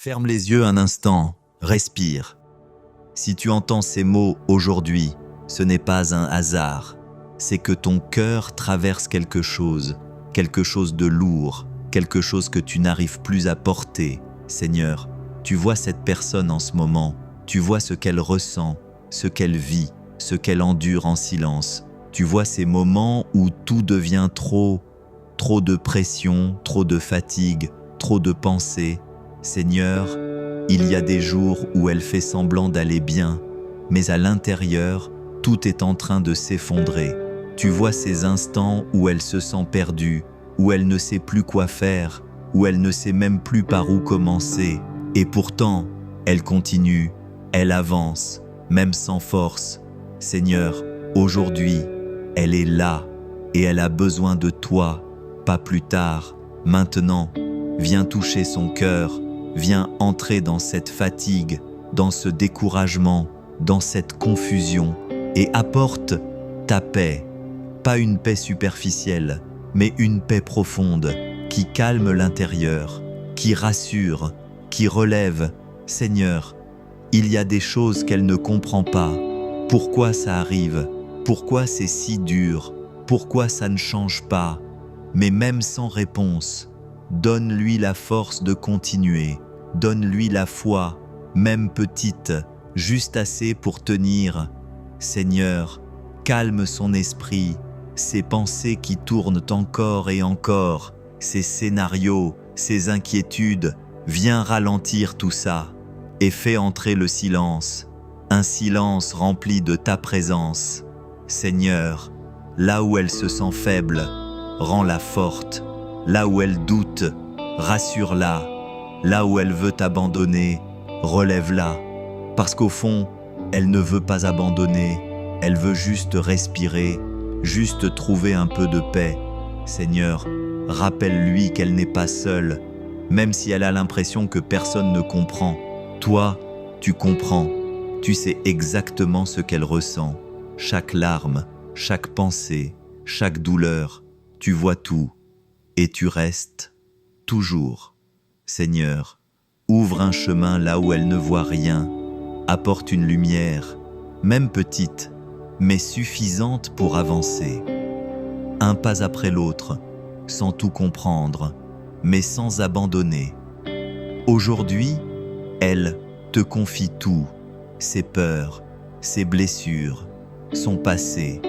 Ferme les yeux un instant, respire. Si tu entends ces mots aujourd'hui, ce n'est pas un hasard. C'est que ton cœur traverse quelque chose de lourd, quelque chose que tu n'arrives plus à porter. Seigneur, tu vois cette personne en ce moment, tu vois ce qu'elle ressent, ce qu'elle vit, ce qu'elle endure en silence. Tu vois ces moments où tout devient trop de pression, trop de fatigue, trop de pensées. Seigneur, il y a des jours où elle fait semblant d'aller bien, mais à l'intérieur, tout est en train de s'effondrer. Tu vois ces instants où elle se sent perdue, où elle ne sait plus quoi faire, où elle ne sait même plus par où commencer. Et pourtant, elle continue, elle avance, même sans force. Seigneur, aujourd'hui, elle est là et elle a besoin de toi, pas plus tard, maintenant. Viens toucher son cœur, viens entrer dans cette fatigue, dans ce découragement, dans cette confusion et apporte ta paix. Pas une paix superficielle, mais une paix profonde qui calme l'intérieur, qui rassure, qui relève. Seigneur, il y a des choses qu'elle ne comprend pas. Pourquoi ça arrive? Pourquoi c'est si dur? Pourquoi ça ne change pas? Mais même sans réponse, donne-lui la force de continuer. Donne-lui la foi, même petite, juste assez pour tenir. Seigneur, calme son esprit, ses pensées qui tournent encore et encore, ses scénarios, ses inquiétudes. Viens ralentir tout ça et fais entrer le silence, un silence rempli de ta présence. Seigneur, là où elle se sent faible, rends-la forte. Là où elle doute, rassure-la. Là où elle veut abandonner, relève-la. Parce qu'au fond, elle ne veut pas abandonner, elle veut juste respirer, juste trouver un peu de paix. Seigneur, rappelle-lui qu'elle n'est pas seule, même si elle a l'impression que personne ne comprend. Toi, tu comprends, tu sais exactement ce qu'elle ressent. Chaque larme, chaque pensée, chaque douleur, tu vois tout. Et tu restes toujours. Seigneur, ouvre un chemin là où elle ne voit rien. Apporte une lumière, même petite, mais suffisante pour avancer. Un pas après l'autre, sans tout comprendre, mais sans abandonner. Aujourd'hui, elle te confie tout, ses peurs, ses blessures, son passé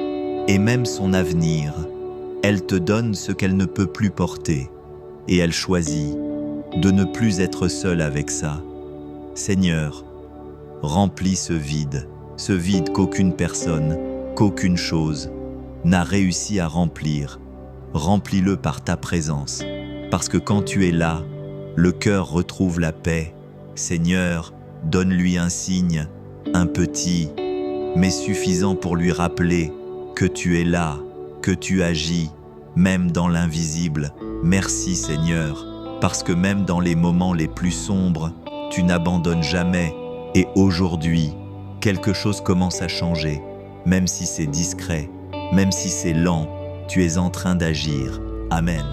et même son avenir. Elle te donne ce qu'elle ne peut plus porter et elle choisit de ne plus être seule avec ça. Seigneur, remplis ce vide qu'aucune personne, qu'aucune chose n'a réussi à remplir. Remplis-le par ta présence, parce que quand tu es là, le cœur retrouve la paix. Seigneur, donne-lui un signe, un petit, mais suffisant pour lui rappeler que tu es là, que tu agis, même dans l'invisible. Merci Seigneur, parce que même dans les moments les plus sombres, tu n'abandonnes jamais. Et aujourd'hui, quelque chose commence à changer, même si c'est discret, même si c'est lent, tu es en train d'agir. Amen.